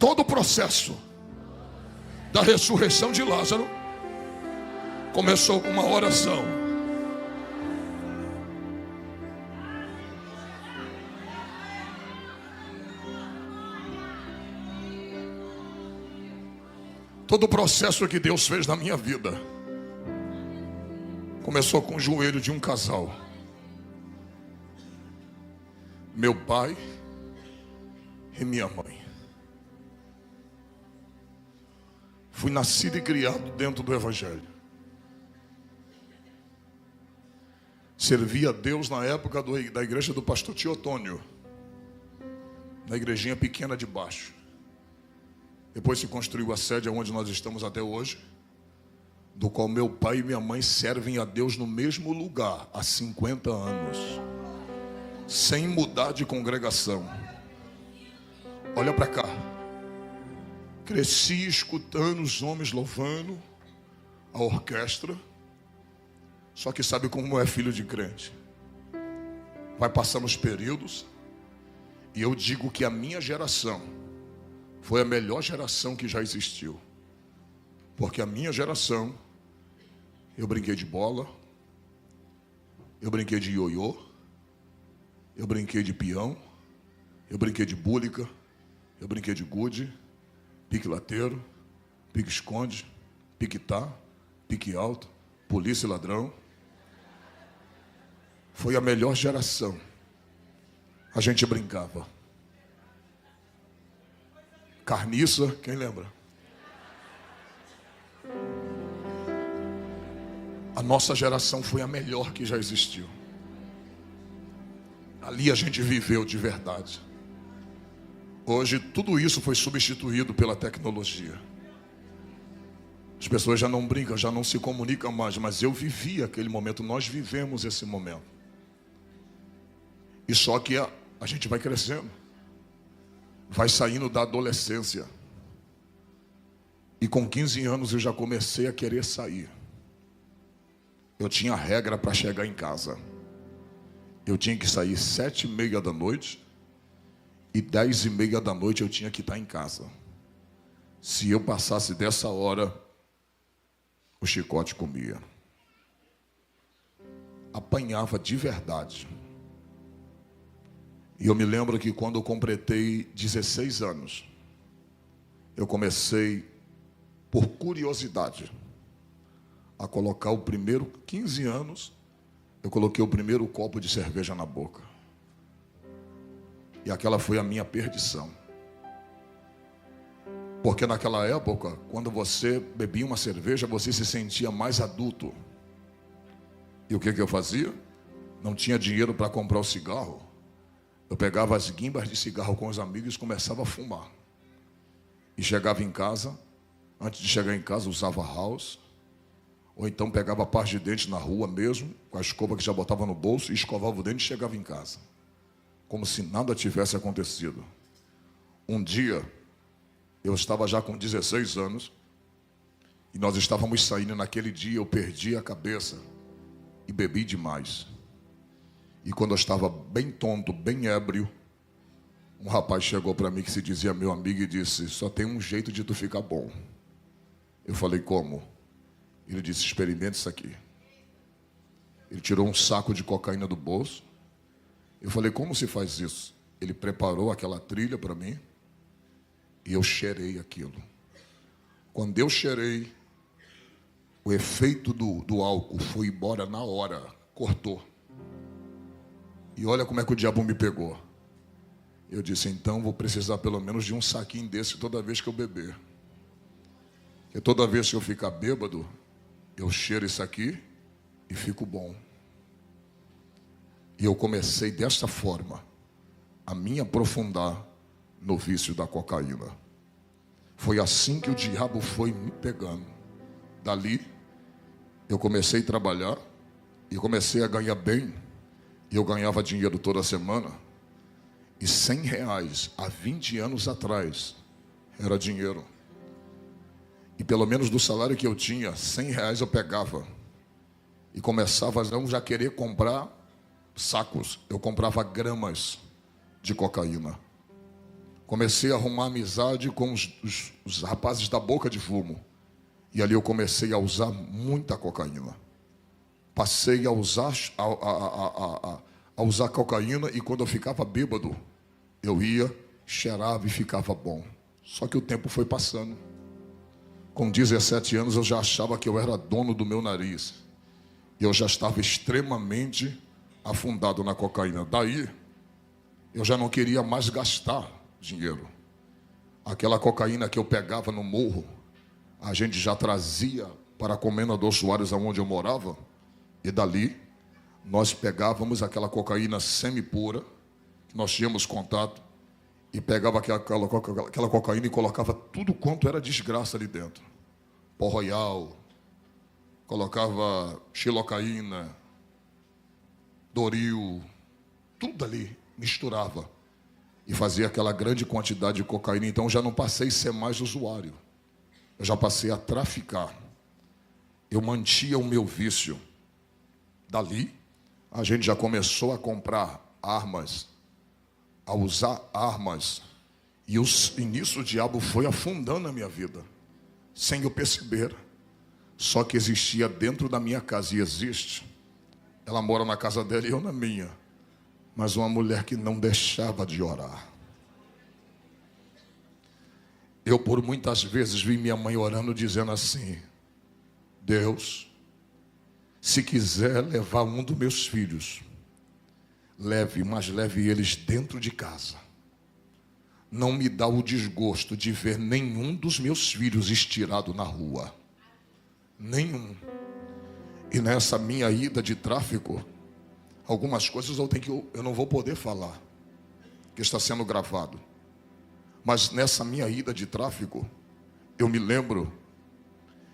todo o processo da ressurreição de Lázaro começou com uma oração. Todo o processo que Deus fez na minha vida começou com o joelho de um casal. Meu pai e minha mãe. Fui nascido e criado dentro do Evangelho. Servi a Deus na época da igreja do pastor Teotônio, na igrejinha pequena de baixo. Depois se construiu a sede onde nós estamos até hoje, do qual meu pai e minha mãe servem a Deus no mesmo lugar há 50 anos, sem mudar de congregação. Olha para cá. Cresci escutando os homens louvando, a orquestra. Só que sabe como é filho de crente? Vai passando os períodos, e eu digo que a minha geração foi a melhor geração que já existiu. Porque a minha geração, eu brinquei de bola, eu brinquei de ioiô, eu brinquei de peão, eu brinquei de búlica, eu brinquei de gude, pique lateiro, pique esconde, pique tá, pique alto, polícia e ladrão. Foi a melhor geração. A gente brincava. Carniça, quem lembra? A nossa geração foi a melhor que já existiu. Ali a gente viveu de verdade. Hoje tudo isso foi substituído pela tecnologia. As pessoas já não brincam, já não se comunicam mais, mas eu vivi aquele momento, nós vivemos esse momento. E só que a gente vai crescendo, vai saindo da adolescência. E com 15 anos eu já comecei a querer sair. Eu tinha regra para chegar em casa. Eu tinha que sair 7h30 da noite e 10h30 da noite eu tinha que estar em casa. Se eu passasse dessa hora, o chicote comia. Apanhava de verdade. E eu me lembro que quando eu completei 16 anos, eu comecei, por curiosidade, a colocar o primeiro, 15 anos, eu coloquei o primeiro copo de cerveja na boca. E aquela foi a minha perdição. Porque naquela época, quando você bebia uma cerveja, você se sentia mais adulto. E o que eu fazia? Não tinha dinheiro para comprar o cigarro. Eu pegava as guimbas de cigarro com os amigos e começava a fumar. E chegava em casa, antes de chegar em casa, usava house. Ou então pegava a parte de dente na rua mesmo, com a escova que já botava no bolso, e escovava o dente e chegava em casa. Como se nada tivesse acontecido. Um dia, eu estava já com 16 anos, e nós estávamos saindo naquele dia, eu perdi a cabeça e bebi demais. E quando eu estava bem tonto, bem ébrio, um rapaz chegou para mim que se dizia meu amigo e disse: só tem um jeito de tu ficar bom. Eu falei: como? Ele disse: experimente isso aqui. Ele tirou um saco de cocaína do bolso. Eu falei: como se faz isso? Ele preparou aquela trilha para mim e eu cheirei aquilo. Quando eu cheirei, o efeito do álcool foi embora na hora, cortou. E olha como é que o diabo me pegou. Eu disse: então vou precisar pelo menos de um saquinho desse toda vez que eu beber. Porque toda vez que eu ficar bêbado, eu cheiro isso aqui e fico bom. E eu comecei desta forma a me aprofundar no vício da cocaína. Foi assim que o diabo foi me pegando. Dali, eu comecei a trabalhar e comecei a ganhar bem. E eu ganhava dinheiro toda semana. E R$100 há 20 anos atrás era dinheiro. E pelo menos do salário que eu tinha, R$100 eu pegava. E começava a não já querer comprar sacos. Eu comprava gramas de cocaína. Comecei a arrumar amizade com os rapazes da Boca de Fumo. E ali eu comecei a usar muita cocaína. Passei a usar, a usar cocaína, e quando eu ficava bêbado, eu ia, cheirava e ficava bom. Só que o tempo foi passando. Com 17 anos eu já achava que eu era dono do meu nariz. E eu já estava extremamente afundado na cocaína. Daí, eu já não queria mais gastar dinheiro. Aquela cocaína que eu pegava no morro, a gente já trazia para a Comendador Soares, onde eu morava. E dali, nós pegávamos aquela cocaína semi-pura, que nós tínhamos contato, e pegava aquela cocaína e colocava tudo quanto era desgraça ali dentro. Pó Royal, colocava xilocaína, Doril, tudo ali, misturava. E fazia aquela grande quantidade de cocaína. Então já não passei a ser mais usuário. Eu já passei a traficar. Eu mantinha o meu vício. Dali, a gente já começou a comprar armas, a usar armas. E nisso o diabo foi afundando a minha vida, sem eu perceber. Só que existia dentro da minha casa, e existe. Ela mora na casa dela e eu na minha. Mas uma mulher que não deixava de orar. Eu por muitas vezes vi minha mãe orando, dizendo assim: Deus, se quiser levar um dos meus filhos, leve, mas leve eles dentro de casa. Não me dá o desgosto de ver nenhum dos meus filhos estirado na rua. Nenhum. E nessa minha ida de tráfico, algumas coisas eu não vou poder falar, que está sendo gravado. Mas nessa minha ida de tráfico, eu me lembro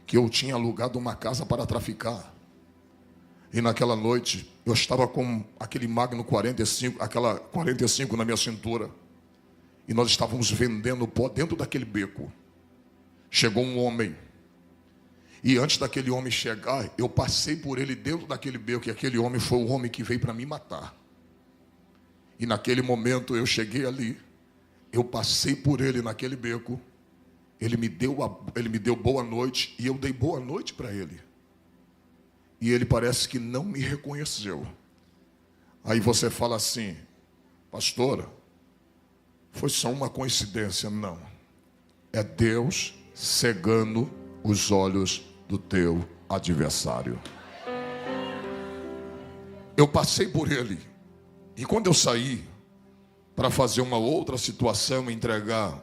que eu tinha alugado uma casa para traficar. E naquela noite, eu estava com aquele Magno 45, aquela 45 na minha cintura. E nós estávamos vendendo pó dentro daquele beco. Chegou um homem. E antes daquele homem chegar, eu passei por ele dentro daquele beco. E aquele homem foi o homem que veio para me matar. E naquele momento eu cheguei ali. Eu passei por ele naquele beco. Ele me deu boa noite. E eu dei boa noite para ele. E ele parece que não me reconheceu. Aí você fala assim: pastora, foi só uma coincidência. Não. É Deus cegando os olhos do teu adversário. Eu passei por ele. E quando eu saí para fazer uma outra situação, entregar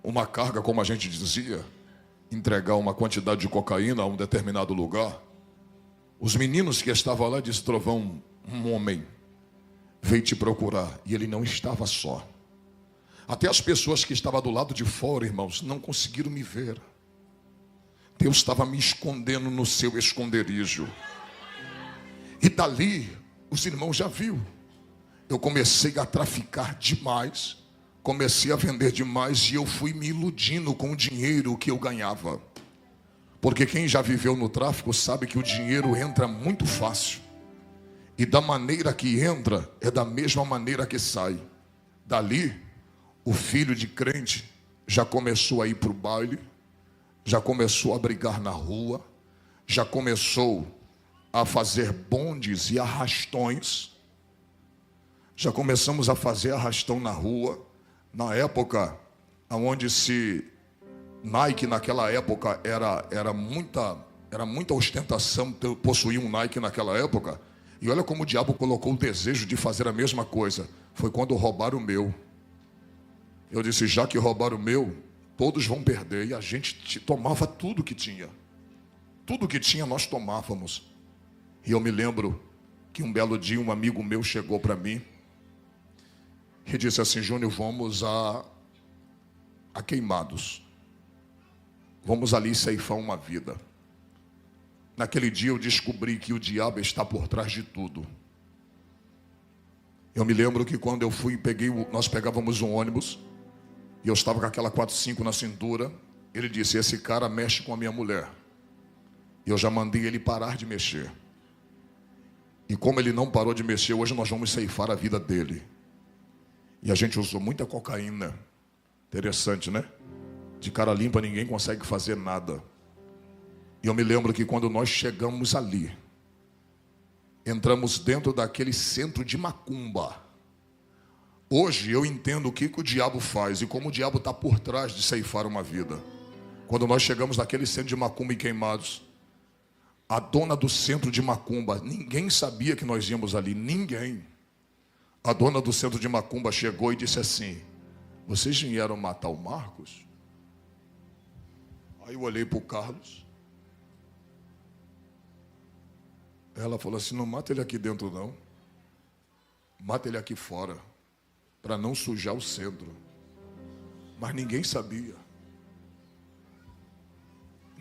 uma carga, como a gente dizia, entregar uma quantidade de cocaína a um determinado lugar, os meninos que estavam lá disseram: Trovão, um homem veio te procurar. E ele não estava só. Até as pessoas que estavam do lado de fora, irmãos, não conseguiram me ver. Deus estava me escondendo no seu esconderijo. E dali, os irmãos já viram. Eu comecei a traficar demais, comecei a vender demais, e eu fui me iludindo com o dinheiro que eu ganhava. Porque quem já viveu no tráfico sabe que o dinheiro entra muito fácil. E da maneira que entra, é da mesma maneira que sai. Dali, o filho de crente já começou a ir para o baile, já começou a brigar na rua, já começou a fazer bondes e arrastões. Já começamos a fazer arrastão na rua. Na época, onde Nike naquela época era muita ostentação possuir um Nike naquela época. E olha como o diabo colocou o desejo de fazer a mesma coisa. Foi quando roubaram o meu. Eu disse: já que roubaram o meu, todos vão perder. E a gente tomava tudo que tinha. Tudo que tinha nós tomávamos. E eu me lembro que um belo dia um amigo meu chegou para mim e disse assim: Júnior, vamos a Queimados. Vamos ali ceifar uma vida. Naquele dia eu descobri que o diabo está por trás de tudo. Eu me lembro que quando eu fui, nós pegávamos um ônibus, e eu estava com aquela 45 na cintura. Ele disse: esse cara mexe com a minha mulher. E eu já mandei ele parar de mexer. E como ele não parou de mexer, hoje nós vamos ceifar a vida dele. E a gente usou muita cocaína. Interessante, né? De cara limpa ninguém consegue fazer nada. E eu me lembro que quando nós chegamos ali, entramos dentro daquele centro de macumba. Hoje eu entendo o que o diabo faz e como o diabo está por trás de ceifar uma vida. Quando nós chegamos naquele centro de macumba em Queimados, a dona do centro de macumba, ninguém sabia que nós íamos ali, ninguém. A dona do centro de macumba chegou e disse assim: vocês vieram matar o Marcos? Aí eu olhei para o Carlos. Ela falou assim: não mata ele aqui dentro não, mata ele aqui fora, para não sujar o centro. Mas ninguém sabia.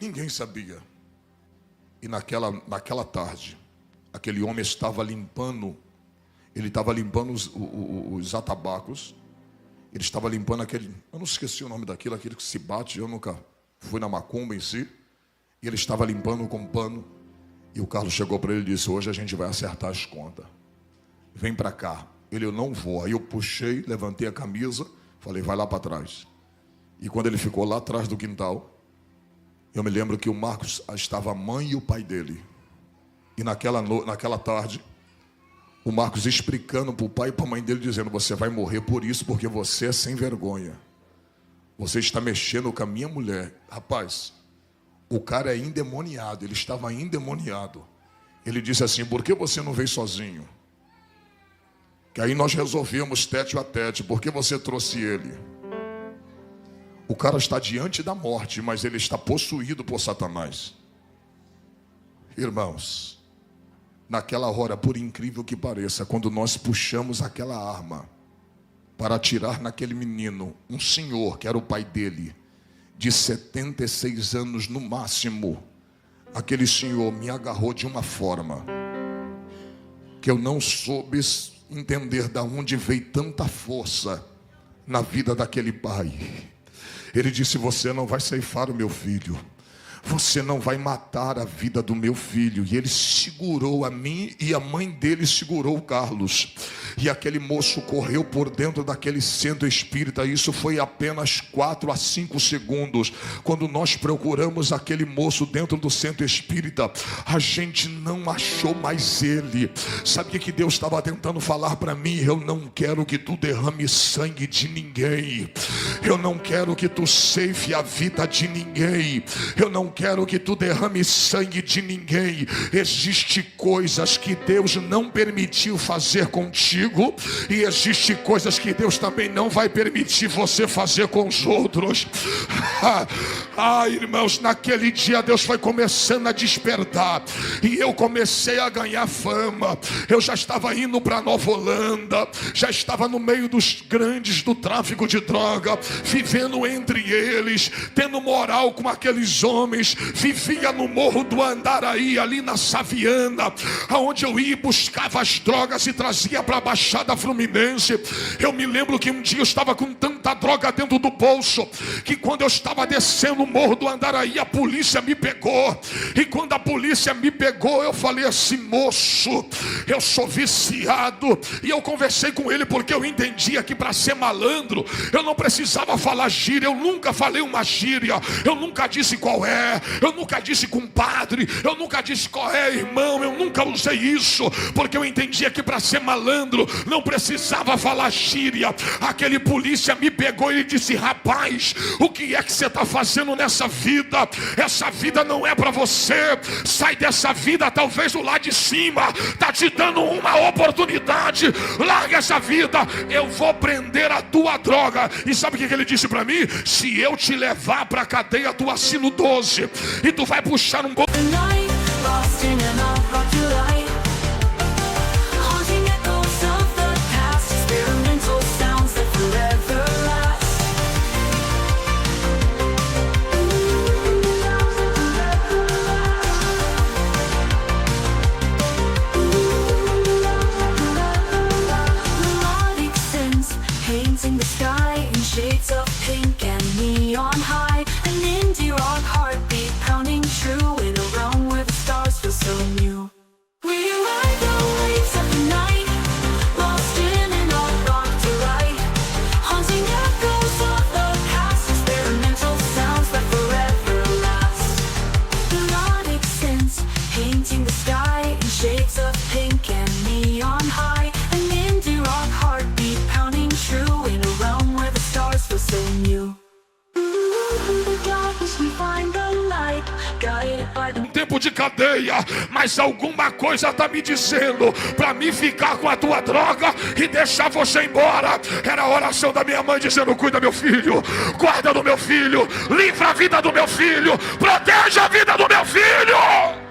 Ninguém sabia. E naquela tarde, aquele homem estava limpando, ele estava limpando os atabacos, ele estava limpando aquele, eu não esqueci o nome daquilo, aquele que se bate, eu nunca fui na macumba em si, e ele estava limpando com pano, e o Carlos chegou para ele e disse: hoje a gente vai acertar as contas, vem para cá. Ele: eu não vou. Aí eu puxei, levantei a camisa, falei: vai lá para trás. E quando ele ficou lá atrás do quintal, eu me lembro que o Marcos estava a mãe e o pai dele. E naquela tarde, o Marcos explicando para o pai e para a mãe dele, dizendo: você vai morrer por isso, porque você é sem vergonha. Você está mexendo com a minha mulher. Rapaz, o cara é endemoniado, ele estava endemoniado. Ele disse assim: por que você não veio sozinho? Que aí nós resolvemos tete a tete. Por que você trouxe ele? O cara está diante da morte, mas ele está possuído por Satanás. Irmãos, naquela hora, por incrível que pareça, quando nós puxamos aquela arma para atirar naquele menino, um senhor, que era o pai dele, de 76 anos no máximo, aquele senhor me agarrou de uma forma que eu não soube entender de onde veio tanta força na vida daquele pai. Ele disse: você não vai ceifar o meu filho, você não vai matar a vida do meu filho. E ele segurou a mim e a mãe dele segurou o Carlos. E aquele moço correu por dentro daquele centro espírita. Isso foi apenas 4 a 5 segundos. Quando nós procuramos aquele moço dentro do centro espírita, a gente não achou mais ele. Sabia que Deus estava tentando falar para mim: eu não quero que tu derrame sangue de ninguém, eu não quero que tu ceife a vida de ninguém, eu não quero que tu derrame sangue de ninguém. Existem coisas que Deus não permitiu fazer contigo, e existem coisas que Deus também não vai permitir você fazer com os outros. Irmãos, naquele dia Deus foi começando a despertar, e eu comecei a ganhar fama. Eu já estava indo para Nova Holanda, já estava no meio dos grandes do tráfico de droga, vivendo entre eles, tendo moral com aqueles homens. Vivia no Morro do Andaraí, ali na Saviana, aonde eu ia e buscava as drogas e trazia para a Baixada Fluminense. Eu me lembro que um dia eu estava com tanta droga dentro do bolso, que quando eu estava descendo o Morro do Andaraí, a polícia me pegou. E quando a polícia me pegou, eu falei assim: moço, eu sou viciado. E eu conversei com ele, porque eu entendia que para ser malandro eu não precisava falar gíria. Eu nunca falei uma gíria, eu nunca disse qual é, eu nunca disse compadre, eu nunca disse qual é, irmão. Eu nunca usei isso, porque eu entendia que para ser malandro não precisava falar gíria. Aquele polícia me pegou e disse: rapaz, o que é que você está fazendo nessa vida? Essa vida não é para você. Sai dessa vida. Talvez o lá de cima está te dando uma oportunidade. Larga essa vida. Eu vou prender a tua droga. E sabe o que ele disse para mim? Se eu te levar para a cadeia, tu assina o 12 e tu vai puxar um in the sky in shades of pink and neon high, an indie rock heartbeat pounding true in a realm guided by the Um tempo de cadeia, mas alguma coisa está me dizendo para mim ficar com a tua droga e deixar você embora. Era a oração da minha mãe dizendo: cuida meu filho, guarda do meu filho, livra a vida do meu filho, proteja a vida do meu filho.